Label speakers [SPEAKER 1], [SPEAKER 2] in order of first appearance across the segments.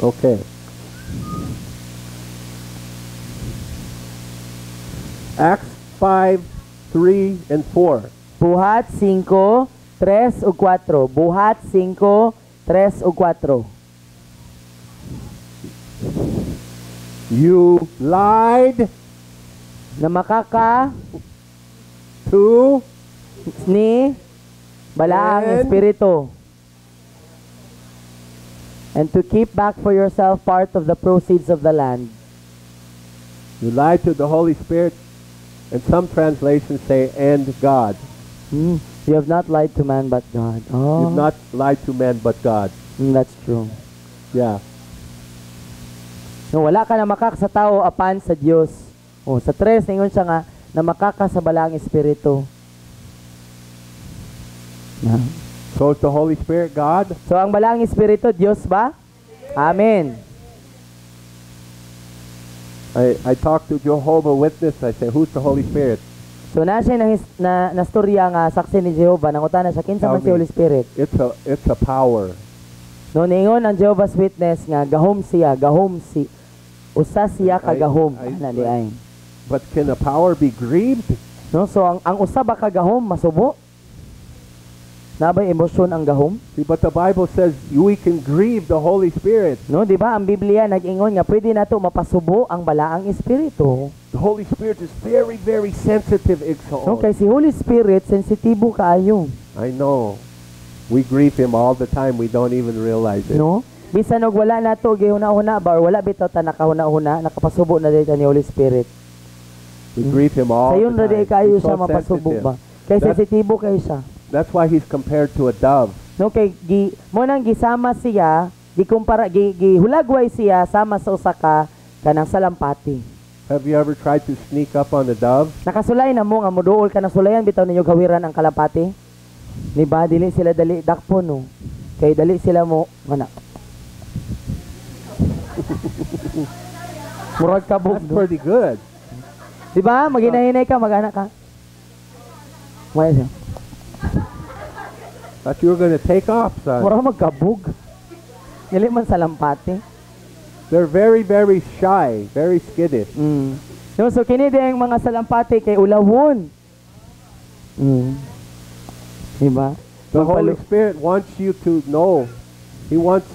[SPEAKER 1] Okay. Acts 5, 3, and 4.
[SPEAKER 2] Buhat 5, 3 ug 4. Buhat 5, 3 ug 4.
[SPEAKER 1] You lied
[SPEAKER 2] Na makaka
[SPEAKER 1] to
[SPEAKER 2] ni balaang
[SPEAKER 1] And-
[SPEAKER 2] espiritu. And to keep back for yourself part of the proceeds of the land.
[SPEAKER 1] you lied to the Holy Spirit, and some translations say, and God.
[SPEAKER 2] You have not lied to man but God. Oh,
[SPEAKER 1] You've not lied to men but God.
[SPEAKER 2] that's true.
[SPEAKER 1] Yeah.
[SPEAKER 2] No, wala ka na makak sa tao apan sa Dios. Oh, sa 3 ningon siya nga na makaka sa balaang espiritu. Na.
[SPEAKER 1] So is the Holy Spirit God?
[SPEAKER 2] So ang balaang espiritu Dios ba? Amen.
[SPEAKER 1] I talked to Jehovah Witness. I say, who's the Holy Spirit?
[SPEAKER 2] So na siya na storya nga saksi ni Jehovah nangutana siya kinsa man si Holy Spirit.
[SPEAKER 1] It's a power.
[SPEAKER 2] No ningon ang Jehovah's Witness nga gahom siya, usa siya ka gahom ana di ay.
[SPEAKER 1] But can a power be grieved?
[SPEAKER 2] No, so ang usa ba ka gahom masubo? Nabay emosyon ang gahom?
[SPEAKER 1] See, but the Bible says we can grieve the Holy Spirit.
[SPEAKER 2] No, di ba ang Biblia nag-ingon nga pwede nato mapasubo ang balaang espiritu.
[SPEAKER 1] The Holy Spirit is very, very sensitive.
[SPEAKER 2] No, kay si Holy Spirit sensitibo kaayo.
[SPEAKER 1] I know. We grieve Him all the time. We don't even realize it.
[SPEAKER 2] No? Bisan og wala nato gihuna-huna ba or wala bitaw ta nakahuna-huna, nakapasubo na dito ni Holy Spirit.
[SPEAKER 1] We grieve Him all
[SPEAKER 2] Sayon
[SPEAKER 1] the
[SPEAKER 2] ra di
[SPEAKER 1] time.
[SPEAKER 2] kayo
[SPEAKER 1] He's
[SPEAKER 2] siya
[SPEAKER 1] so
[SPEAKER 2] mapasubo
[SPEAKER 1] sensitive.
[SPEAKER 2] ba? Kay
[SPEAKER 1] That's-
[SPEAKER 2] sensitibo kay siya.
[SPEAKER 1] That's why He's compared to a dove.
[SPEAKER 2] No, kay mo nang gisama siya, gikumpara gihulagway siya sama sa usa ka kanang salampati.
[SPEAKER 1] Have you ever tried to sneak up on a dove?
[SPEAKER 2] Nakasulay na mo nga moduol ka ng sulayan bitaw ninyo gawiran ang kalampati. Ni ba dili sila dali dakpo no. Kay dali sila mo mana. Murag kabog.
[SPEAKER 1] That's
[SPEAKER 2] No?
[SPEAKER 1] pretty good.
[SPEAKER 2] Di ba? Maginahinay ka, mag-anak ka. Wala siya.
[SPEAKER 1] Thought you were going to take off, son.
[SPEAKER 2] Murag magkabog. Dili man sa lampati.
[SPEAKER 1] They're very, very shy, very skittish.
[SPEAKER 2] No, so kini ang mga salampati kay ulawon. Diba?
[SPEAKER 1] The Holy Spirit wants you to know. He wants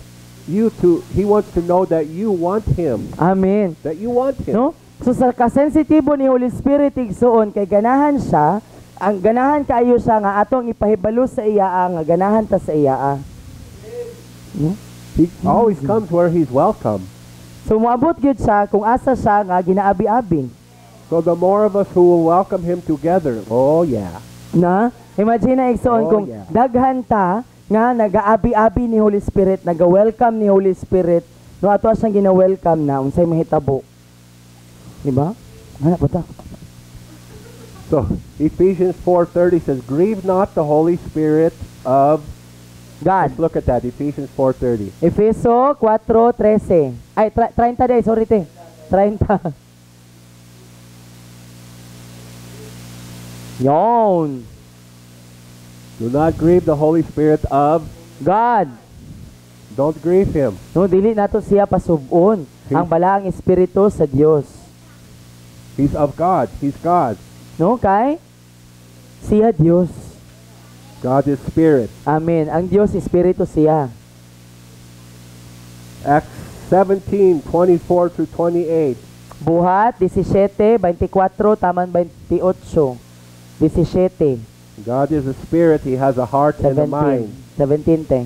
[SPEAKER 1] to know that you want Him.
[SPEAKER 2] Amen.
[SPEAKER 1] That you want Him.
[SPEAKER 2] No? So sa kasensitibo ni Holy Spirit igsuon kay ganahan siya, ang ganahan kaayo siya nga atong ipahibalo sa iya nga ganahan ta sa iya. No?
[SPEAKER 1] He always comes where He's welcome.
[SPEAKER 2] So moabot gyud siya kung asa siya nga ginaabi-abi.
[SPEAKER 1] So the more of us who will welcome Him together, oh yeah.
[SPEAKER 2] Na, imagine na igsuon
[SPEAKER 1] Oh,
[SPEAKER 2] kung
[SPEAKER 1] yeah.
[SPEAKER 2] daghan ta nga nagaabi-abi ni Holy Spirit, naga-welcome ni Holy Spirit, no ato siyang gina-welcome na unsay mahitabo. Di ba? Ana pa ta.
[SPEAKER 1] So Ephesians 4:30 says, "Grieve not the Holy Spirit of."
[SPEAKER 2] God.
[SPEAKER 1] Let's look at that. Ephesians 4:30.
[SPEAKER 2] Efeso 4:13. Ay 30 day, sorry te. 30. Yon.
[SPEAKER 1] Do not grieve the Holy Spirit of.
[SPEAKER 2] God.
[SPEAKER 1] Don't grieve Him.
[SPEAKER 2] No dili nato siya pasubon ang balaang espiritu sa Dios.
[SPEAKER 1] He's of God. He's God.
[SPEAKER 2] No kay siya Dios.
[SPEAKER 1] God is Spirit.
[SPEAKER 2] Amen. Ang Dios espiritu siya.
[SPEAKER 1] Acts 17:24 through 28.
[SPEAKER 2] Buhat 17:24 taman 28. 17.
[SPEAKER 1] God is a spirit. He has a heart and a mind.
[SPEAKER 2] 17 te.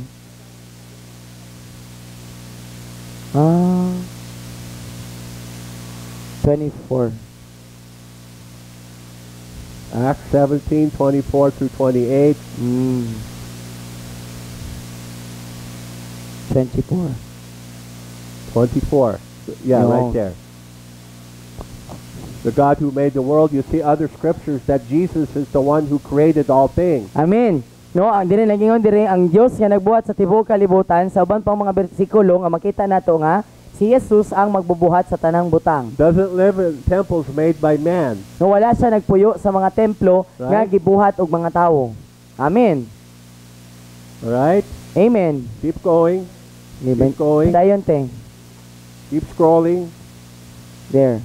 [SPEAKER 2] 24.
[SPEAKER 1] Acts 17:24 through 28.
[SPEAKER 2] 24.
[SPEAKER 1] 24. Yeah,
[SPEAKER 2] No.
[SPEAKER 1] right there. The God who made the world. You see other scriptures that Jesus is the one who created all things.
[SPEAKER 2] Amen. No, ang diri nagingon diri ang Dios nga nagbuhat sa tibuok kalibutan sa uban pang mga bersikulo nga makita nato nga si Jesus ang magbubuhat sa tanang butang.
[SPEAKER 1] Doesn't live in temples made by man.
[SPEAKER 2] No, wala siya nagpuyo sa mga templo nga
[SPEAKER 1] Right.
[SPEAKER 2] gibuhat og mga tawo. Amen.
[SPEAKER 1] All right?
[SPEAKER 2] Amen.
[SPEAKER 1] Keep going. Keep going.
[SPEAKER 2] Dayon te.
[SPEAKER 1] Keep scrolling.
[SPEAKER 2] There.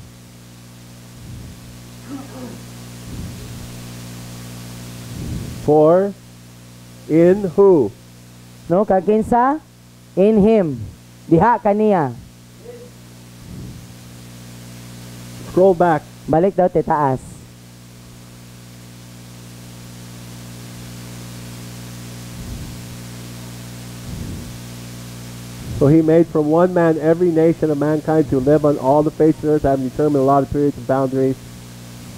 [SPEAKER 1] For in who?
[SPEAKER 2] No, kakinsa? In Him. Diha kaniya.
[SPEAKER 1] Scroll back.
[SPEAKER 2] Balik daw ti taas.
[SPEAKER 1] So he made from one man every nation of mankind to live on all the face of the earth, having determined allotted periods and boundaries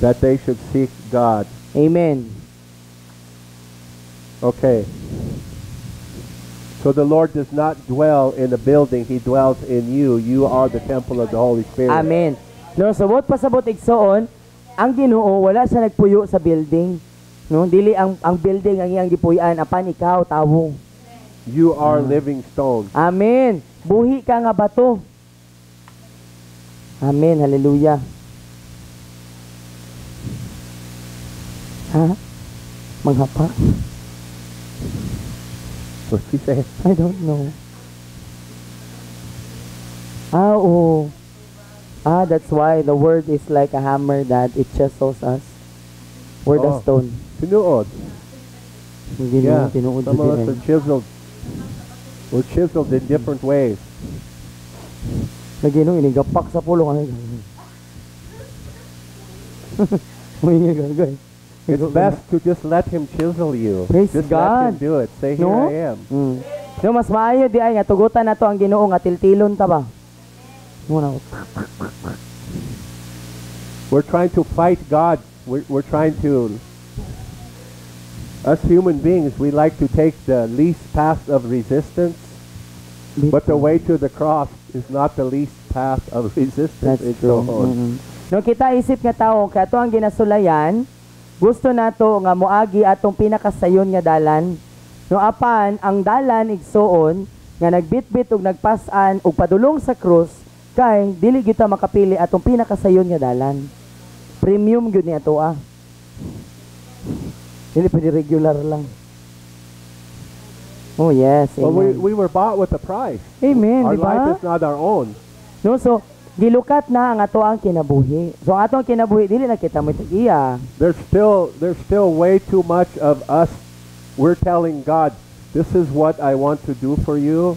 [SPEAKER 1] that they should seek God.
[SPEAKER 2] Amen.
[SPEAKER 1] Okay. So the Lord does not dwell in a building, He dwells in you. You are the temple of the Holy Spirit.
[SPEAKER 2] Amen. No, sabot pasabot igsoon, ang Ginoo wala siya nagpuyo sa building. No, dili ang building ang iyang gipuy-an apan ikaw tawo.
[SPEAKER 1] You are living stones.
[SPEAKER 2] Amen. Buhi ka nga bato. Amen. Hallelujah. Ha? Manghapa?
[SPEAKER 1] What's he say?
[SPEAKER 2] I don't know. Oh. That's why the word is like a hammer that it chisels us. Word of stone.
[SPEAKER 1] Tinuod.
[SPEAKER 2] Hindi
[SPEAKER 1] Yeah.
[SPEAKER 2] tinuod
[SPEAKER 1] Some of us
[SPEAKER 2] din.
[SPEAKER 1] are chiseled. We're chiseled in different ways.
[SPEAKER 2] Naginong inigapak sa pulong.
[SPEAKER 1] It's best to just let Him chisel you.
[SPEAKER 2] Praise
[SPEAKER 1] just
[SPEAKER 2] God.
[SPEAKER 1] let Him do it. Say, here
[SPEAKER 2] No?
[SPEAKER 1] I am.
[SPEAKER 2] No, mas maayo di ay nga tugutan nato ang Ginoo nga tiltilon ta ba. Muna.
[SPEAKER 1] We're trying to fight God. We're trying to... Us human beings, we like to take the least path of resistance, but the way to the cross is not the least path of resistance.
[SPEAKER 2] That's
[SPEAKER 1] It's
[SPEAKER 2] true.
[SPEAKER 1] the Lord.
[SPEAKER 2] No, kita isip nga tao kay ato ang ginasulayan, gusto nato nga moagi atong pinakasayon nga dalan. No, apan ang dalan igsoon nga nagbitbit ug nagpas-an ug padulong sa krus kay dili kita makapili atong pinakasayon nga dalan. Premium gyud ni ato ah. Dili pwede regular lang. Oh yes,
[SPEAKER 1] Well,
[SPEAKER 2] amen.
[SPEAKER 1] we were bought with a price.
[SPEAKER 2] Amen,
[SPEAKER 1] Our
[SPEAKER 2] di ba?
[SPEAKER 1] life is not our own.
[SPEAKER 2] No, so gilukat na ang ato ang kinabuhi. So ang ato ang kinabuhi dili na kita mo iya.
[SPEAKER 1] There's still way too much of us. We're telling God, this is what I want to do for you.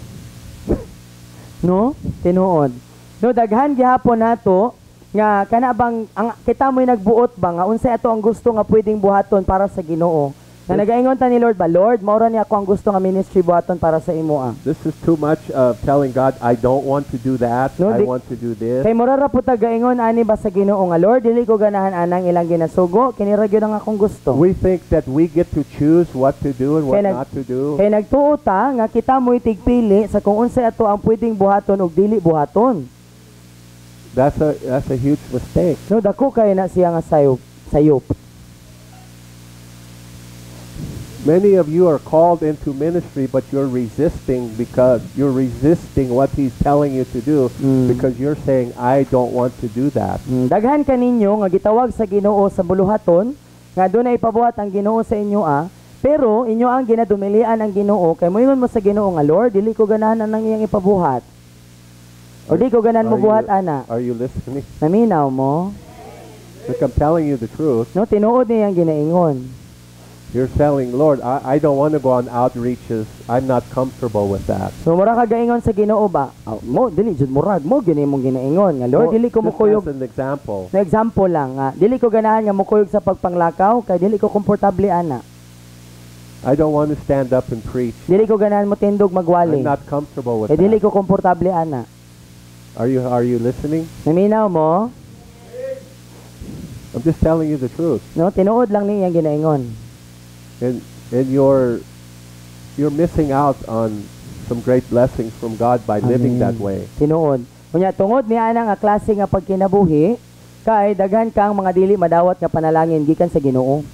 [SPEAKER 2] No? Tinuod. No, daghan gihapon nato nga kana bang ang kita mo'y nagbuot ba nga unsay ato ang gusto nga pwedeng buhaton para sa Ginoo. Nga nagaingon ta ni Lord ba, Lord, maura ni ako ang gusto nga ministry buhaton para sa imo ah.
[SPEAKER 1] This is too much of telling God, I don't want to do that.
[SPEAKER 2] No,
[SPEAKER 1] I want to do this.
[SPEAKER 2] Kay mura ra pud ta gaingon ani ba sa Ginoo nga, Lord, dili ko ganahan anang ilang ginasugo, kini ra gyud ang akong gusto.
[SPEAKER 1] We think that we get to choose what to do and what
[SPEAKER 2] Kaya
[SPEAKER 1] not to do.
[SPEAKER 2] Kay nagtuo ta nga kita mo'y tigpili sa kung unsay ato ang pwedeng buhaton ug dili buhaton.
[SPEAKER 1] That's a huge mistake.
[SPEAKER 2] No, dako kay na siya nga sayop.
[SPEAKER 1] Many of you are called into ministry, but you're resisting because you're resisting what He's telling you to do because you're saying, I don't want to do that.
[SPEAKER 2] Daghan kaninyo nga gitawag sa Ginoo sa buluhaton nga dunay ipabuhat ang Ginoo sa inyo pero inyo ang ginadumilian ang Ginoo kay moingon mo sa Ginoo nga, Lord, dili ko ganahan ang iyang ipabuhat. O di ko ganahan mo buhat ana.
[SPEAKER 1] Are you listening?
[SPEAKER 2] Naminaw mo?
[SPEAKER 1] Look, I'm telling you the truth.
[SPEAKER 2] No, tinuod niya ang ginaingon.
[SPEAKER 1] You're telling, Lord, I don't want to go on outreaches. I'm not comfortable with that.
[SPEAKER 2] So mura ka gaingon sa Ginoo ba? Mo dili jud murag mo gini mong ginaingon nga, Lord, dili ko
[SPEAKER 1] Just
[SPEAKER 2] mukuyog.
[SPEAKER 1] as an example.
[SPEAKER 2] Na example lang nga, dili ko ganahan nga mukuyog sa pagpanglakaw kay dili ko komportable ana.
[SPEAKER 1] I don't want to stand up and preach.
[SPEAKER 2] Dili ko ganahan mo tindog magwali.
[SPEAKER 1] I'm not comfortable with
[SPEAKER 2] Kay dili
[SPEAKER 1] that.
[SPEAKER 2] ko komportable ana.
[SPEAKER 1] Are you listening?
[SPEAKER 2] Naminaw mo?
[SPEAKER 1] I'm just telling you the truth.
[SPEAKER 2] No, tinuod lang niya ginaingon.
[SPEAKER 1] And you're missing out on some great blessings from God by living that way.
[SPEAKER 2] Tinuod. Kunya tungod niya nga klase nga pagkinabuhi kay daghan kang mga dili madawat nga panalangin gikan sa Ginoo.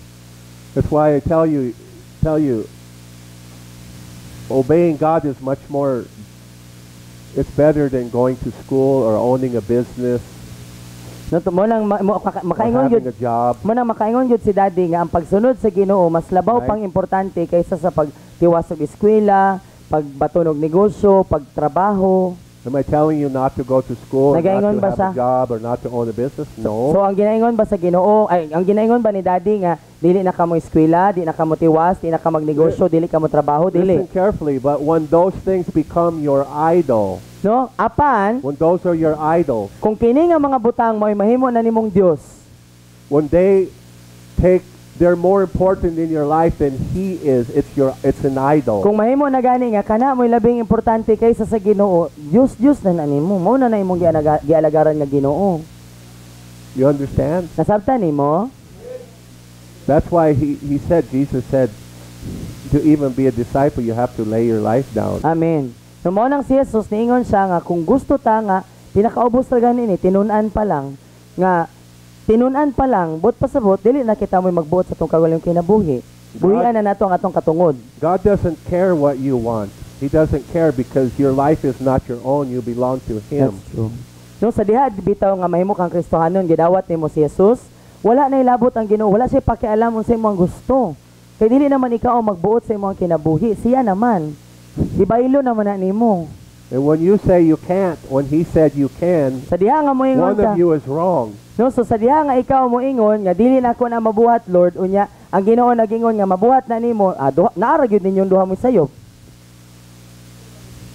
[SPEAKER 1] That's why I tell you, obeying God is much more. It's better than going to school or owning a business
[SPEAKER 2] No, mo nang
[SPEAKER 1] or
[SPEAKER 2] makaingon
[SPEAKER 1] having
[SPEAKER 2] gyud.
[SPEAKER 1] a job.
[SPEAKER 2] Mo nang makaingon gyud si Daddy nga ang pagsunod sa Ginoo mas labaw
[SPEAKER 1] Right.
[SPEAKER 2] pang importante kaysa sa pagtiwas og eskwela, pagbaton og negosyo, pagtrabaho.
[SPEAKER 1] Am I telling you not to go to school, or not
[SPEAKER 2] Nagaingon
[SPEAKER 1] to
[SPEAKER 2] ba
[SPEAKER 1] have
[SPEAKER 2] siya?
[SPEAKER 1] a job, or not to own a business? No.
[SPEAKER 2] So ang ginaingon ba sa Ginoo, ay ang ginaingon ba ni Daddy nga dili na ka mo eskwela, di na ka mo tiwas, di na ka magnegosyo, dili ka mo trabaho, dili.
[SPEAKER 1] Listen carefully, but when those things become your idol,
[SPEAKER 2] No? Apan
[SPEAKER 1] when those are your idols,
[SPEAKER 2] kung kini nga mga butang mo'y mahimo na nimong Dios,
[SPEAKER 1] when they're more important in your life than He is, it's an idol.
[SPEAKER 2] kung mahimo na gani nga kana mo'y labing importante kaysa sa Ginoo, Dios na nimo, mao na imong gialagaran nga Ginoo.
[SPEAKER 1] You understand?
[SPEAKER 2] Nasabtan nimo?
[SPEAKER 1] That's why Jesus said, to even be a disciple, you have to lay your life down.
[SPEAKER 2] Amen. So mo nang si Jesus niingon siya nga kung gusto ta nga pinakaubos ra gani ni tinunan pa lang but pasabot dili na kita mo'y magbuot sa tong kagaling kinabuhi. Buhian na nato ang atong katungod.
[SPEAKER 1] God doesn't care what you want. He doesn't care because your life is not your own. You belong to Him.
[SPEAKER 2] That's true. No, sa diha bitaw nga mahimo kang Kristohanon gidawat nimo si Jesus, wala na ilabot ang Ginoo, wala siya pakialam unsa imong gusto. Kay dili naman ikaw ang magbuot sa imong kinabuhi, siya naman. Ibaylo naman na nimo.
[SPEAKER 1] And when you say you can't, when He said you can,
[SPEAKER 2] Sa diha nga mo ingon
[SPEAKER 1] one
[SPEAKER 2] ka.
[SPEAKER 1] of you is wrong.
[SPEAKER 2] No, so sa diha nga ikaw mo ingon nga dili na ako na mabuhat Lord unya, ang Ginoo nagingon nga mabuhat na nimo, naara gyud ninyong duha mo sayop.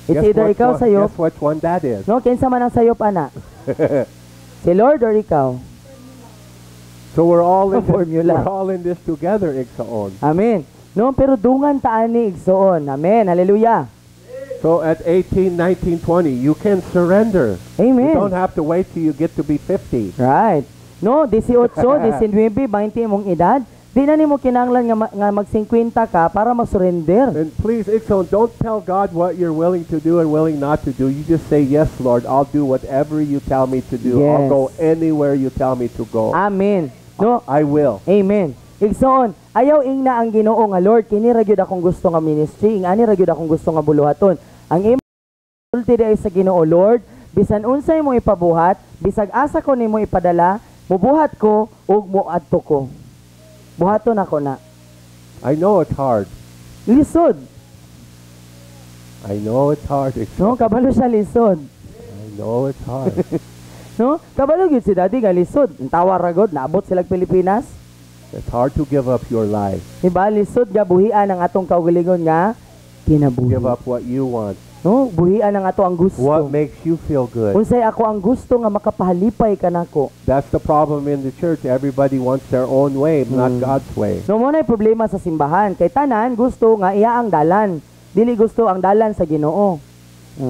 [SPEAKER 2] It's either ikaw sayop.
[SPEAKER 1] Guess which one that is.
[SPEAKER 2] No, kinsa man ang sayop ana? Si Lord or ikaw?
[SPEAKER 1] So we're all in
[SPEAKER 2] Formula.
[SPEAKER 1] we're all in this together, Igsaon.
[SPEAKER 2] Amen. No, pero dungan taan ni igsoon. Amen. Hallelujah.
[SPEAKER 1] So at 18, 19, 20, you can surrender.
[SPEAKER 2] Amen.
[SPEAKER 1] You don't have to wait till you get to be 50.
[SPEAKER 2] Right. No, 18, 19, 20 mong edad, di na nimo kinahanglan nga mag-50 ka para mag-surrender.
[SPEAKER 1] And please, Igsaon, don't tell God what you're willing to do and willing not to do. You just say, yes, Lord, I'll do whatever you tell me to do. I'll
[SPEAKER 2] Yes.
[SPEAKER 1] go anywhere you tell me to go.
[SPEAKER 2] Amen. No,
[SPEAKER 1] I will.
[SPEAKER 2] amen. Igsoon, ayaw ingna ang Ginoo nga Lord, kini ra gyud akong gusto nga ministry, ingani ra gyud akong gusto nga buluhaton. Ang ulti ay sa Ginoo Lord, bisan unsay mo ipabuhat, bisag asa ko nimo ipadala, mubuhat ko ug moadto ko. Buhaton ako na.
[SPEAKER 1] I know it's hard.
[SPEAKER 2] Lisod.
[SPEAKER 1] I know it's hard.
[SPEAKER 2] No, kabalo siya lisod.
[SPEAKER 1] I know it's hard.
[SPEAKER 2] No, kabalo gyud si Daddy nga lisod. Tawa ra gud naabot sila Pilipinas.
[SPEAKER 1] It's hard to give up your life.
[SPEAKER 2] Diba, lisod nga buhian ang atong kaugalingon nga kinabuhi.
[SPEAKER 1] Give up what you want.
[SPEAKER 2] No, buhian ang ato ang gusto.
[SPEAKER 1] What makes you feel good.
[SPEAKER 2] Unsay ako ang gusto nga makapahalipay kanako.
[SPEAKER 1] That's the problem in the church. Everybody wants their own way, not God's way.
[SPEAKER 2] No mo nay problema sa simbahan kay tanan gusto nga iya ang dalan. Dili gusto ang dalan sa Ginoo.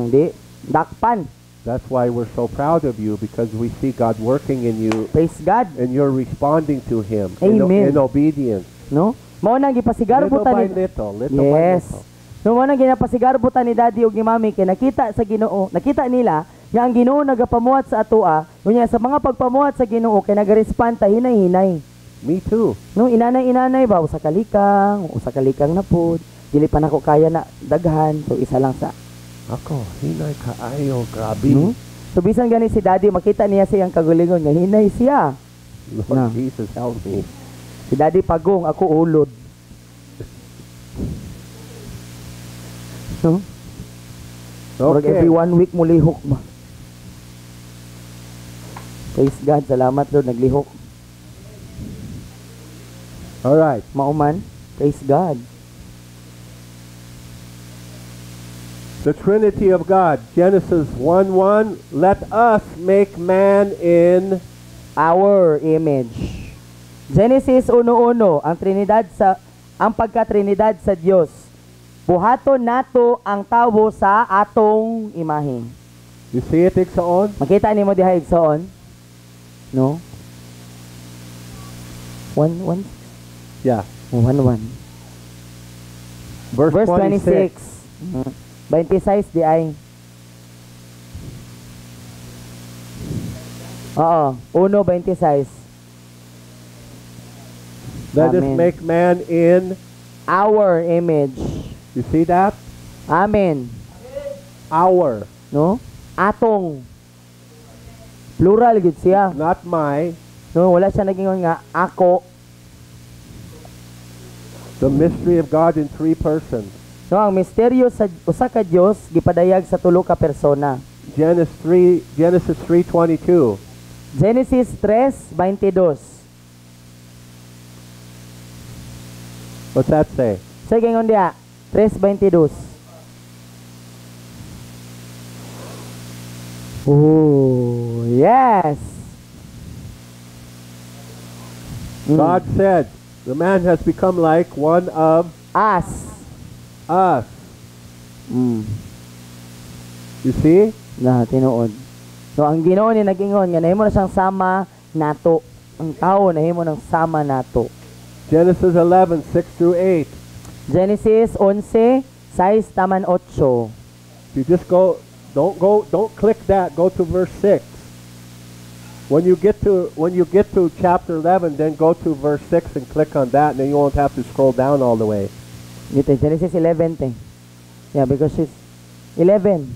[SPEAKER 2] Di dakpan.
[SPEAKER 1] That's why we're so proud of you, because we see God working in you
[SPEAKER 2] Praise God.
[SPEAKER 1] and you're responding to Him
[SPEAKER 2] Amen.
[SPEAKER 1] in obedience.
[SPEAKER 2] No? Mao nang gipasigar
[SPEAKER 1] Little
[SPEAKER 2] buta
[SPEAKER 1] by
[SPEAKER 2] ni
[SPEAKER 1] little, little by
[SPEAKER 2] Yes.
[SPEAKER 1] little.
[SPEAKER 2] No mo nang ginapasigar buta ni Daddy ug ni Mami kay nakita sa Ginoo, nakita nila nga ang Ginoo nagapamuhat sa atoa, unya sa mga pagpamuhat sa Ginoo kay nagarespond ta hinay-hinay.
[SPEAKER 1] Me too.
[SPEAKER 2] No, inanay-inanay ba usa ka likang na pud. Dili pa nako kaya na daghan, so isa lang sa.
[SPEAKER 1] Ako, hinay kaayo, grabe.
[SPEAKER 2] No? So bisan gani si Daddy makita niya siyang kagulingon nga hinay siya.
[SPEAKER 1] Lord
[SPEAKER 2] No.
[SPEAKER 1] Jesus, help me.
[SPEAKER 2] Si Daddy pagong, ako ulod. No? Murag every 1 week mo lihok ba? Praise God, salamat Lord, naglihok.
[SPEAKER 1] All right.
[SPEAKER 2] Mauman, praise God.
[SPEAKER 1] The Trinity of God, Genesis 1:1, let us make man in
[SPEAKER 2] Our image. Genesis 1:1, ang pagka-Trinidad sa Dios. Buhaton nato ang tawo sa atong imahe.
[SPEAKER 1] You see it, Igsaon?
[SPEAKER 2] Makita nimo diha igsoon? No? 1
[SPEAKER 1] Yeah.
[SPEAKER 2] 1
[SPEAKER 1] Verse 26.
[SPEAKER 2] 26 di ay. Oo, 1:26.
[SPEAKER 1] Let us
[SPEAKER 2] Amen.
[SPEAKER 1] make man in,
[SPEAKER 2] Our image.
[SPEAKER 1] you see that?
[SPEAKER 2] Amen.
[SPEAKER 1] Our,
[SPEAKER 2] No? Atong. Plural gud siya.
[SPEAKER 1] not my.
[SPEAKER 2] No, wala siya naging nga ako.
[SPEAKER 1] The mystery of God in 3 persons.
[SPEAKER 2] No, ang misteryo sa usa ka Dios gipadayag sa tulo ka persona.
[SPEAKER 1] Genesis 3:22.
[SPEAKER 2] Genesis 3:22.
[SPEAKER 1] What's that say?
[SPEAKER 2] Sige ngon dia. 3:22. Oh, yes.
[SPEAKER 1] God said, the man has become like one of
[SPEAKER 2] Us.
[SPEAKER 1] us.
[SPEAKER 2] Mm.
[SPEAKER 1] You see?
[SPEAKER 2] Na tinuod. So ang Ginoo ni nagingon nga nahimo na siyang sama nato. Ang tao nahimo ng sama nato.
[SPEAKER 1] Genesis 11:6 through 8.
[SPEAKER 2] Genesis 11, 6 taman 8.
[SPEAKER 1] You just don't click that. Go to verse 6. When you get to chapter 11, then go to verse 6 and click on that, and then you won't have to scroll down all the way.
[SPEAKER 2] Dito, Genesis 11, te. Yeah, because she's 11.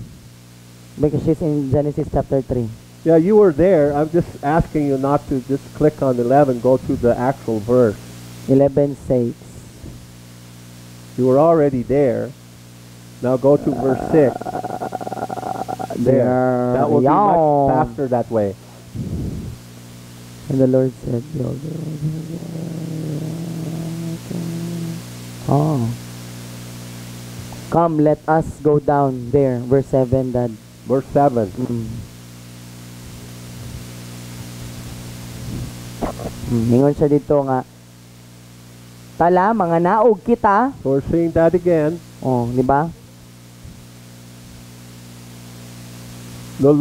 [SPEAKER 2] Because she's in Genesis chapter 3.
[SPEAKER 1] Yeah, you were there. I'm just asking you not to just click on 11. Go to the actual verse.
[SPEAKER 2] 11:6.
[SPEAKER 1] You were already there. Now go to verse 6. There. That will be much faster that way.
[SPEAKER 2] And the Lord said, oh, come, let us go down there. Verse 7, Dad.
[SPEAKER 1] Verse 7.
[SPEAKER 2] Mingon siya dito nga, tala, mga naog kita.
[SPEAKER 1] So we're seeing that again.
[SPEAKER 2] Oh, di ba?
[SPEAKER 1] The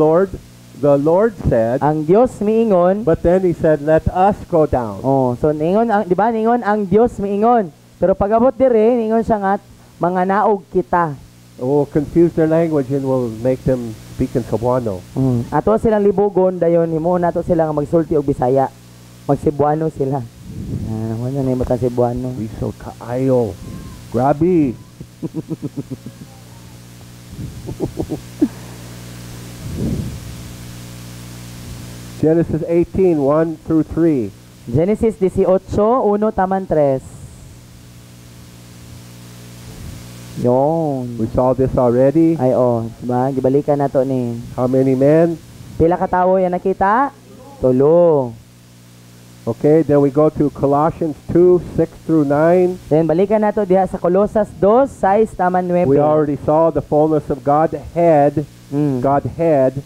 [SPEAKER 1] Lord said,
[SPEAKER 2] Ang Dios miingon.
[SPEAKER 1] but then he said, let us go down.
[SPEAKER 2] Oh, so ningon ang, di ba? Ningon ang Dios miingon. Pero pag-abot dire, ningon siya nga, mga naog kita.
[SPEAKER 1] We'll confuse their language and we'll make them speak in Cebuano.
[SPEAKER 2] Ato silang libugon dayon himo nato sila nga magsulti og Bisaya. Magcebuano sila. Wala na imong Cebuano.
[SPEAKER 1] We so kaayo. Grabe. Genesis 18:1 through 3.
[SPEAKER 2] Genesis 18:1 taman 3. Yon.
[SPEAKER 1] We saw this already.
[SPEAKER 2] Ay diba? Gibalikan nato ni.
[SPEAKER 1] How many men?
[SPEAKER 2] Pila ka tawo yan nakita? 3.
[SPEAKER 1] Okay, then we go to Colossians 2:6 through 9.
[SPEAKER 2] Then balikan nato diha sa Colosas 2:6 taman 9.
[SPEAKER 1] We already saw the fullness of Godhead. Godhead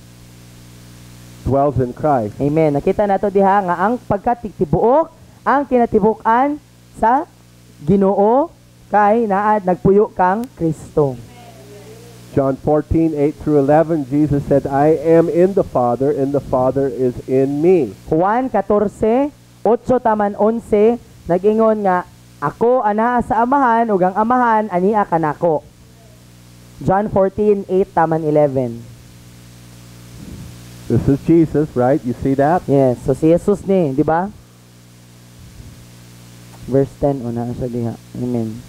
[SPEAKER 1] dwells in Christ.
[SPEAKER 2] Amen. Nakita nato diha nga ang pagkatibuok, ang kinatibukan sa Ginoo kay naad nagpuyo kang Kristo.
[SPEAKER 1] John 14:8 through 11, Jesus said, I am in the Father, and the Father is in me.
[SPEAKER 2] Juan 14:8 taman 11 nag-ingon nga ako anaa sa Amahan ug ang Amahan ania kanako. John 14:8 taman 11.
[SPEAKER 1] This is Jesus, right? You see that?
[SPEAKER 2] Yes, so si Jesus ni, di ba? Verse 10 una sa diha. Amen.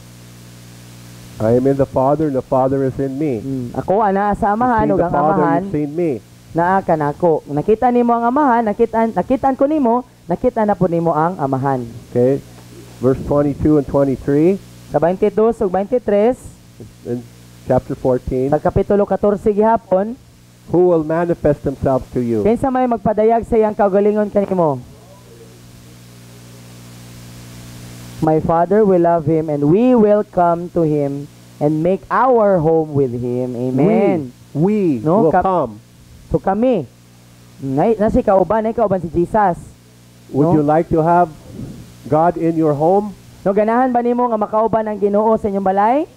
[SPEAKER 1] I am in the Father, and the Father is in me.
[SPEAKER 2] Ako anaa sa Amahan ug
[SPEAKER 1] You've seen
[SPEAKER 2] ang
[SPEAKER 1] the Father,
[SPEAKER 2] Amahan
[SPEAKER 1] you've seen me.
[SPEAKER 2] naa kanako. Nakita nimo ang Amahan, nakitaan ko nimo, nakita na po nimo ang Amahan.
[SPEAKER 1] Okay, verse 22 and 23
[SPEAKER 2] Sa 22 ug 23
[SPEAKER 1] in chapter 14.
[SPEAKER 2] sa kapitulo 14 gihapon,
[SPEAKER 1] Who will manifest themselves to you?
[SPEAKER 2] kinsa may magpadayag sa iyang kaugalingon kanimo? My Father will love him and we will come to him and make our home with him. Amen.
[SPEAKER 1] We
[SPEAKER 2] No,
[SPEAKER 1] will come.
[SPEAKER 2] So kami, nasi kauban si Jesus.
[SPEAKER 1] Would
[SPEAKER 2] No?
[SPEAKER 1] you like to have God in your home?
[SPEAKER 2] No, ganahan ba nimo nga makauban ang Ginoo sa inyong balay?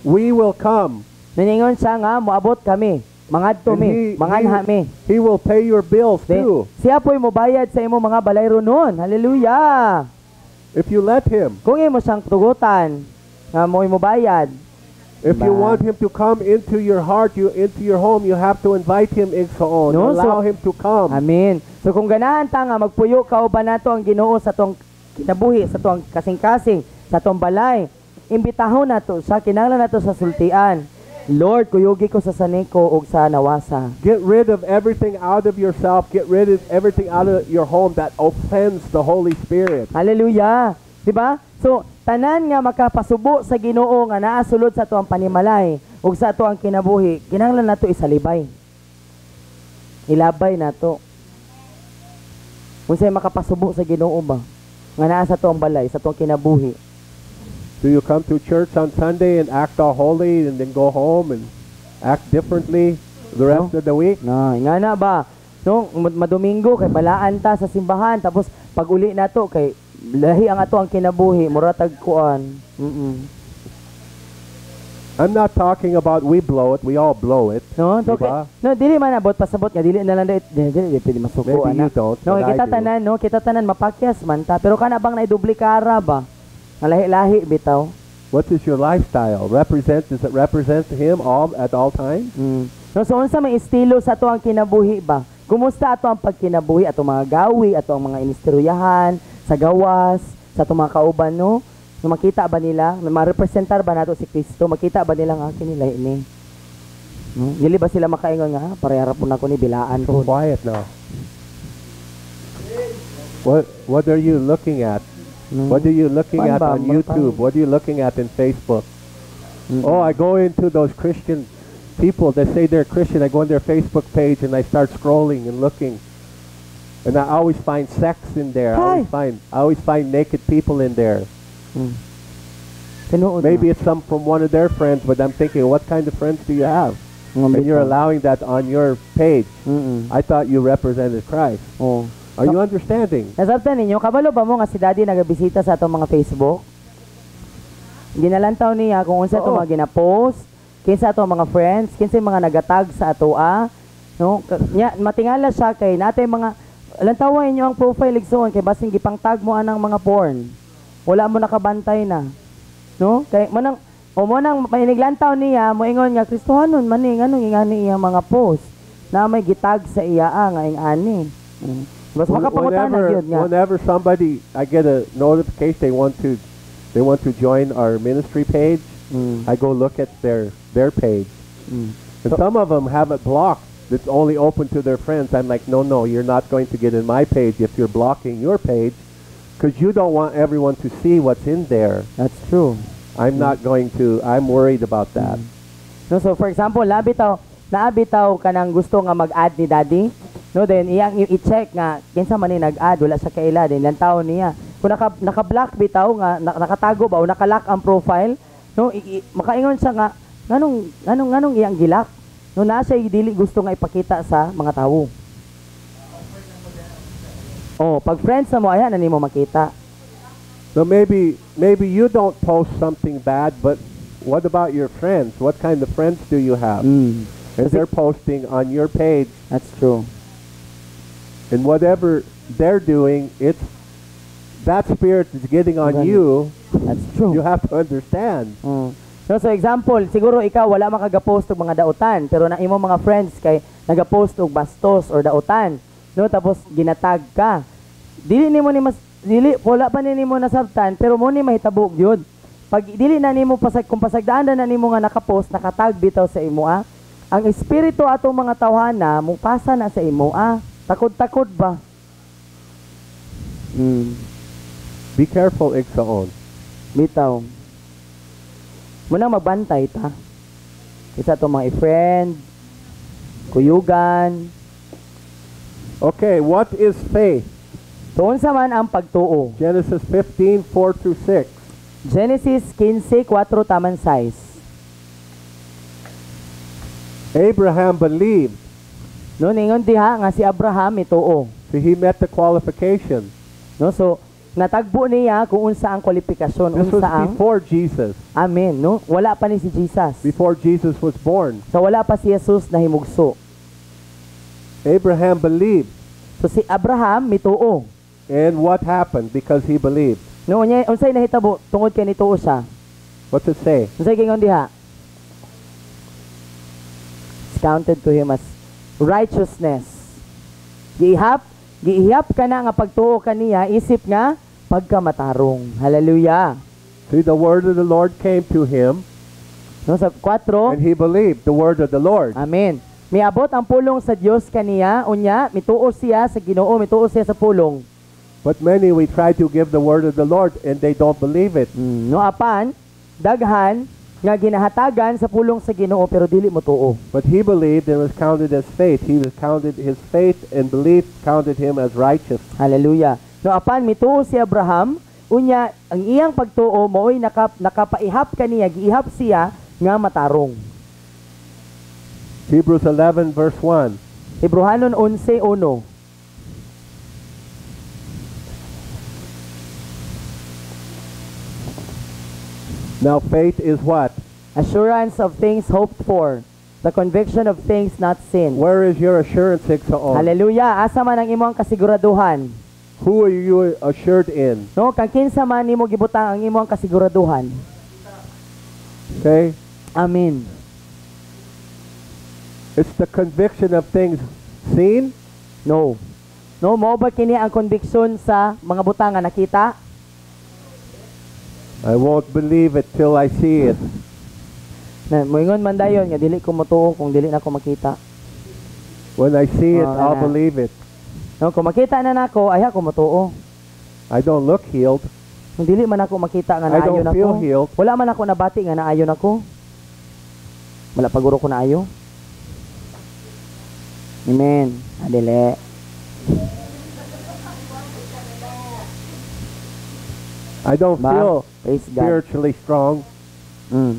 [SPEAKER 1] We will come.
[SPEAKER 2] Naningon siya nga, moabot kami. Mangadto
[SPEAKER 1] And
[SPEAKER 2] mi, manganha mi.
[SPEAKER 1] He will pay your bills too.
[SPEAKER 2] Siya po'y mobayad sa imo mga balay runon. Hallelujah!
[SPEAKER 1] If you let Him.
[SPEAKER 2] Kung imo siyang tugutan, nga mo'y mobayad.
[SPEAKER 1] If you
[SPEAKER 2] Diba?
[SPEAKER 1] want Him to come into your heart, into your home, you have to invite Him in so on.
[SPEAKER 2] No,
[SPEAKER 1] Allow
[SPEAKER 2] so-
[SPEAKER 1] Him to come.
[SPEAKER 2] Amen. So kung ganahan ta nga magpuyo kauban nato ang Ginoo sa tuang kinabuhi, sa tuang kasing-kasing, sa tuang balay, imbitahon nato sa kinahanglan nato sa sultian. Lord, kuyugi ko sa saniko ug sa nawasa.
[SPEAKER 1] Get rid of everything out of yourself. Get rid of everything out of your home that offends the Holy Spirit.
[SPEAKER 2] Hallelujah. Di ba? So, tanan nga makapasubo sa Ginoo nga naa sulod sa tuang panimalay ug sa tuang kinabuhi, kinahanglan nato isalibay. Ilabay nato. Unsay makapasubo sa Ginoo ba? Nga naa sa tuong balay, sa tuong kinabuhi.
[SPEAKER 1] Do you come to church on Sunday and act all holy and then go home and act differently the rest of the week?
[SPEAKER 2] Na, nga na ba? No, madomingo kay balaan ta sa simbahan tapos pag uli nato kay lahi ang ato ang kinabuhi, mura tag kuan.
[SPEAKER 1] I'm not talking about we blow it, we all blow it.
[SPEAKER 2] No, to
[SPEAKER 1] Diba?
[SPEAKER 2] no dili man abot pasabot nga dili na lang dili pwede masuko
[SPEAKER 1] Maybe you don't,
[SPEAKER 2] No,
[SPEAKER 1] but
[SPEAKER 2] kita
[SPEAKER 1] I do.
[SPEAKER 2] tanan no, kita tanan mapakyas man ta pero kana bang naidublikara ba? Nga lahi-lahi bitaw.
[SPEAKER 1] What is your lifestyle? Does it represent him at all times?
[SPEAKER 2] No, so unsa may estilo sa ato ang kinabuhi ba? Kumusta ato ang pagkinabuhi, ato mga gawi, ato ang mga inistoryahan, sa gawas, sa ato mga kauban no? No, makita ba nila, ma-representar ba nato si Kristo? Makita ba nila nga kinila ini? No? Dili ba sila makaingon nga, parehara po na ko ni bilaan
[SPEAKER 1] So
[SPEAKER 2] ko.
[SPEAKER 1] quiet now. What are you looking at? What are you looking
[SPEAKER 2] Pan
[SPEAKER 1] at
[SPEAKER 2] ba?
[SPEAKER 1] on YouTube? What are you looking at in Facebook? Oh, I go into those Christian people that say they're Christian. I go on their Facebook page and I start scrolling and looking. And I always find sex in there. I always find naked people in there.
[SPEAKER 2] Tinuod
[SPEAKER 1] Maybe it's some from one of their friends, but I'm thinking, what kind of friends do you have? And you're allowing that on your page. I thought you represented Christ.
[SPEAKER 2] Oh.
[SPEAKER 1] Are you understanding?
[SPEAKER 2] Nasabtan ninyo, kabalo ba mo nga si Daddy nagabisita sa atong mga Facebook? Ginalantaw niya kung unsa ato
[SPEAKER 1] Oo.
[SPEAKER 2] mga gina-post, kinsa ato mga friends, kinsa yung mga nagatag sa atoa. No? Matingala siya kay natay mga lantawan inyo ang profile igsoon kay basing gipang tag mo anang mga porn. Wala mo nakabantay na. No? Kay manang mainiglantaw niya mo ingon nga Kristohanon man ni nganong ingani iya mga post na may gitag sa iya nga ingani. Basta makapangutana gyud nga.
[SPEAKER 1] Whenever somebody, I get a notification they want to join our ministry page, I go look at their page. And some of them have it blocked. It's only open to their friends. I'm like, no, you're not going to get in my page if you're blocking your page, because you don't want everyone to see what's in there.
[SPEAKER 2] That's true.
[SPEAKER 1] I'm worried about that.
[SPEAKER 2] No, so for example, naabitaw ka nang gusto nga mag-add ni Daddy. No, then iyang i-check nga kinsa man ni nag-add, wala sa kaila din lantaw niya. Kung naka-block bitaw nga nakatago ba o naka-lock ang profile, no, makaingon siya nga nganong iyang gilak. No, na siya dili gusto nga ipakita sa mga tawo. Oh, pag friends na mo ayan na nimo makita.
[SPEAKER 1] So maybe you don't post something bad, but what about your friends? What kind of friends do you have? If they're posting on your page,
[SPEAKER 2] That's true.
[SPEAKER 1] and whatever they're doing, that spirit is getting on you.
[SPEAKER 2] That's true.
[SPEAKER 1] You have to understand.
[SPEAKER 2] No, so example, siguro ikaw wala makaga-post og mga dautan, pero na imo mga friends kay naga-post og bastos or dautan, no, tapos ginatag ka. Wala pa nimo nasabtan, pero mo ni mahitabo gyud. Pag dili na nimo kung pasagdaan na nimo nga naka-post, nakatag bitaw sa imo ang espiritu atong mga tawhana mo pasa na sa imo takod-takod ba?
[SPEAKER 1] Be careful, Igsaon.
[SPEAKER 2] Bitaw. Muna magbantay ta. Isa to mga friend, kuyugan.
[SPEAKER 1] Okay, what is faith?
[SPEAKER 2] Tuon sa man ang pagtuo.
[SPEAKER 1] Genesis 15:4-6.
[SPEAKER 2] Genesis 15:4 taman 6.
[SPEAKER 1] Abraham believed.
[SPEAKER 2] No, ningon diha nga si Abraham ituo.
[SPEAKER 1] So he met the qualification.
[SPEAKER 2] No, so natagbo niya kung unsa ang kwalifikasyon,
[SPEAKER 1] This was
[SPEAKER 2] unsa ang
[SPEAKER 1] before Jesus.
[SPEAKER 2] Amen, no? Wala pa ni si Jesus.
[SPEAKER 1] Before Jesus was born.
[SPEAKER 2] So wala pa si Jesus na himugso.
[SPEAKER 1] Abraham believed.
[SPEAKER 2] So si Abraham mituo.
[SPEAKER 1] And what happened because he believed?
[SPEAKER 2] No, unsay nahitabo tungod kay nituo siya?
[SPEAKER 1] What's it say?
[SPEAKER 2] Unsay gingon diha? It's counted to him as righteousness. Giihap ka na nga pagtuo kaniya, isip nga pagkamatarong. Hallelujah.
[SPEAKER 1] See, the word of the Lord came to him,
[SPEAKER 2] No, sa 4,
[SPEAKER 1] and he believed the word of the Lord.
[SPEAKER 2] Amen. Miabot ang pulong sa Dios kaniya, unya mituo siya sa Ginoo, mituo siya sa pulong.
[SPEAKER 1] But many, we try to give the word of the Lord, and they don't believe it.
[SPEAKER 2] No apan daghan nga ginahatagan sa pulong sa Ginoo pero dili mo tuo.
[SPEAKER 1] But he believed and was counted as faith. He was counted, his faith and belief counted him as righteous.
[SPEAKER 2] Hallelujah. No apan mituo si Abraham, unya ang iyang pagtuo mo'y nakapaihap kaniya, giihap siya nga matarong.
[SPEAKER 1] Hebrews 11 verse 1.
[SPEAKER 2] Hebrehanon 11:1.
[SPEAKER 1] Now faith is what?
[SPEAKER 2] Assurance of things hoped for, the conviction of things not seen.
[SPEAKER 1] Where is your assurance, Igsoon?
[SPEAKER 2] Hallelujah. Asa man ang imong kasiguraduhan?
[SPEAKER 1] Who are you assured in?
[SPEAKER 2] No, kang kinsa man nimo gibutang ang imong kasiguraduhan.
[SPEAKER 1] Okay?
[SPEAKER 2] Amen.
[SPEAKER 1] It's the conviction of things seen.
[SPEAKER 2] No. No, mao ba kini ang conviction sa mga butang nga nakita?
[SPEAKER 1] I won't believe it till I see it.
[SPEAKER 2] Na moingon man dayon nga dili ko motuo kung dili na ko makita.
[SPEAKER 1] When I see it,
[SPEAKER 2] Oh,
[SPEAKER 1] I'll
[SPEAKER 2] na.
[SPEAKER 1] believe it.
[SPEAKER 2] No, kung makita na nako, ay ko motuo.
[SPEAKER 1] I don't look healed.
[SPEAKER 2] Kung dili man ako makita nga
[SPEAKER 1] I
[SPEAKER 2] naayo
[SPEAKER 1] don't feel
[SPEAKER 2] nako.
[SPEAKER 1] healed.
[SPEAKER 2] Wala man ako nabati nga naayo nako. Wala paguro ko naayo. Amen. Adele.
[SPEAKER 1] I don't
[SPEAKER 2] Ba?
[SPEAKER 1] feel
[SPEAKER 2] Praise God.
[SPEAKER 1] spiritually strong.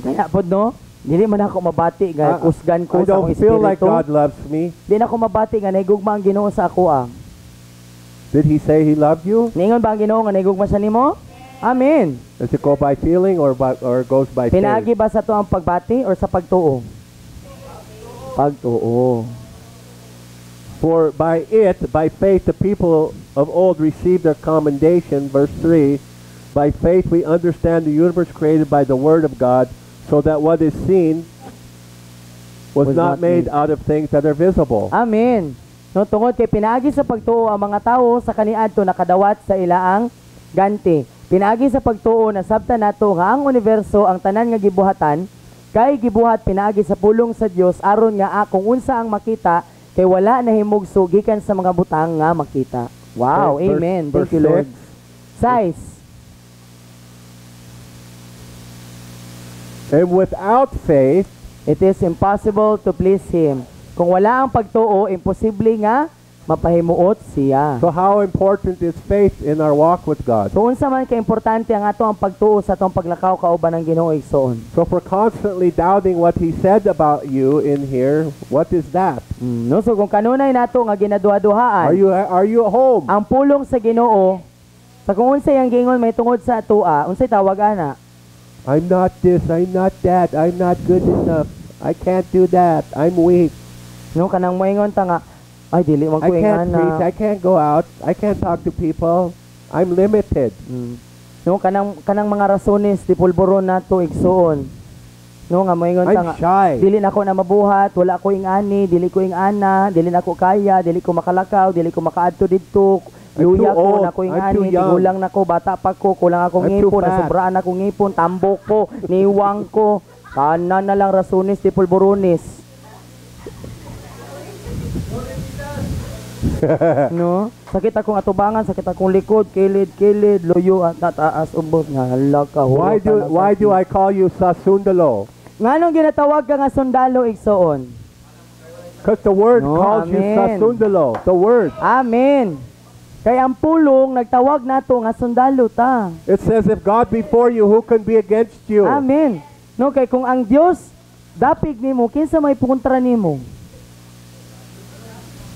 [SPEAKER 2] Kaya pod no, dili man ako mabati nga kusgan ko
[SPEAKER 1] I
[SPEAKER 2] sa
[SPEAKER 1] don't
[SPEAKER 2] akong
[SPEAKER 1] feel like
[SPEAKER 2] espiritu.
[SPEAKER 1] God loves me.
[SPEAKER 2] Di na ako mabati nga naigugma ang Ginoo sa ako ah.
[SPEAKER 1] Did he say he loved you?
[SPEAKER 2] Ningon ba ang Ginoo nga naigugma siya nimo? Amen.
[SPEAKER 1] Does it go by feeling or goes by faith?
[SPEAKER 2] Pinaagi ba sa to ang pagbati or sa pagtuo? Pagtuo.
[SPEAKER 1] For by faith, the people of old received their commendation. Verse 3, by faith we understand the universe created by the word of God, so that what is seen was not made out of things that are visible.
[SPEAKER 2] Amen. No, tungod kay pinaagi sa pagtuo ang mga tao sa kaniadto nakadawat sa ilaang ganti. Pinaagi sa pagtuo na sabta nato nga ang universo ang tanan nga gibuhatan kay gibuhat pinaagi sa pulong sa Dios aron nga kung unsa ang makita kay wala na himugso gikan sa mga butang nga makita. Wow,
[SPEAKER 1] Okay,
[SPEAKER 2] amen.
[SPEAKER 1] verse
[SPEAKER 2] Thank you, Lord.
[SPEAKER 1] 6.
[SPEAKER 2] 6.
[SPEAKER 1] And without faith,
[SPEAKER 2] It is impossible to please Him. Kung wala ang pagtuo, imposible nga mapahimuot siya.
[SPEAKER 1] so how important is faith in our walk with God?
[SPEAKER 2] So unsa man ka-importante ang ato ang pagtuo sa atong paglakaw kauban ng Ginoo igsoon.
[SPEAKER 1] So if we're constantly doubting what He said about you in here, what is that?
[SPEAKER 2] No, so kung kanunay nato nga ginaduha-duhaan,
[SPEAKER 1] Are you at home?
[SPEAKER 2] ang pulong sa Ginoo, sa kung unsay ang gingon may tungod sa atoa, unsay tawag ana?
[SPEAKER 1] I'm not this, I'm not that, I'm not good enough. I can't do that. I'm weak.
[SPEAKER 2] No, kanang moingon ta nga, ay dili man
[SPEAKER 1] I
[SPEAKER 2] ko
[SPEAKER 1] can't preach.
[SPEAKER 2] ingana.
[SPEAKER 1] I can't go out. I can't talk to people. I'm limited.
[SPEAKER 2] No, kanang mga rasones di pulburon nato igsoon. No, nga moingon ta nga,
[SPEAKER 1] I'm shy.
[SPEAKER 2] dili na ko na mabuhat, wala ko ingani, dili ko ingana, dili na ko kaya, dili ko makalakaw, dili ko makaadto didto.
[SPEAKER 1] I'm
[SPEAKER 2] Luya
[SPEAKER 1] too
[SPEAKER 2] ko
[SPEAKER 1] old.
[SPEAKER 2] na ko
[SPEAKER 1] I'm
[SPEAKER 2] ingani,
[SPEAKER 1] too young.
[SPEAKER 2] tigulang na ko, bata pa ko, kulang akong
[SPEAKER 1] I'm too
[SPEAKER 2] ngipon,
[SPEAKER 1] fat.
[SPEAKER 2] nasubraan akong ngipon, tambok ko, niwang ko. Tanan na lang rasones di pulburones. No? Sakit akong atubangan, sakit akong likod, kilid, loyo at nataas ubos nga hala ka.
[SPEAKER 1] Why do I call you Sasundalo?
[SPEAKER 2] Nganong ginatawag ka nga sundalo igsoon?
[SPEAKER 1] Because the word
[SPEAKER 2] No,
[SPEAKER 1] calls you
[SPEAKER 2] amen.
[SPEAKER 1] Sasundalo. The word.
[SPEAKER 2] Amen. Kay ang pulong nagtawag nato nga sundalo ta.
[SPEAKER 1] It says, if God be for you, who can be against you?
[SPEAKER 2] Amen. No, kay kung ang Dios dapig nimo, kinsa may kontra nimo?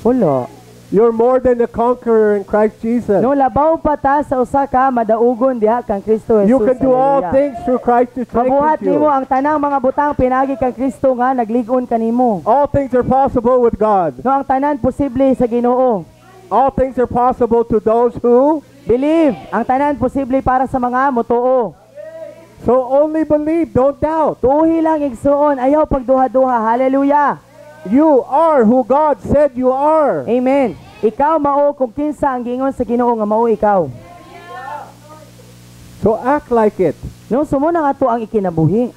[SPEAKER 2] Wala.
[SPEAKER 1] You're more than a conqueror in Christ Jesus.
[SPEAKER 2] No, labaw pa ta sa usa ka madaugon diha kang Kristo Jesus.
[SPEAKER 1] You can do all
[SPEAKER 2] Hallelujah.
[SPEAKER 1] things through Christ who
[SPEAKER 2] Mabuhat
[SPEAKER 1] strengthens
[SPEAKER 2] nimo
[SPEAKER 1] you.
[SPEAKER 2] ang tanang mga butang pinagi kang Kristo nga nagligon kanimo.
[SPEAKER 1] All things are possible with God.
[SPEAKER 2] No, ang tanan posible sa Ginoo.
[SPEAKER 1] All things are possible to those who.
[SPEAKER 2] Believe, ang tanan posible para sa mga motuo.
[SPEAKER 1] So only believe, don't doubt.
[SPEAKER 2] Tuhi lang igsuon, ayaw pagduha-duha. Hallelujah.
[SPEAKER 1] You are who God said you are.
[SPEAKER 2] Amen. Ikaw mao kung kinsa ang gingon sa Ginoo nga mao ikaw.
[SPEAKER 1] So act like it.
[SPEAKER 2] No, sumo na ato ang ikinabuhi.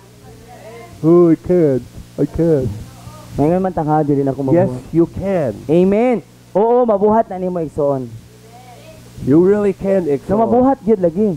[SPEAKER 1] Oh, I can't. I can't.
[SPEAKER 2] Ngayon man tanga dili na ko
[SPEAKER 1] Yes,
[SPEAKER 2] mabuhat.
[SPEAKER 1] you can.
[SPEAKER 2] Amen. Oo, mabuhat na nimo igsuon.
[SPEAKER 1] You really can,
[SPEAKER 2] No,
[SPEAKER 1] Ixo.
[SPEAKER 2] mabuhat gyud lagi.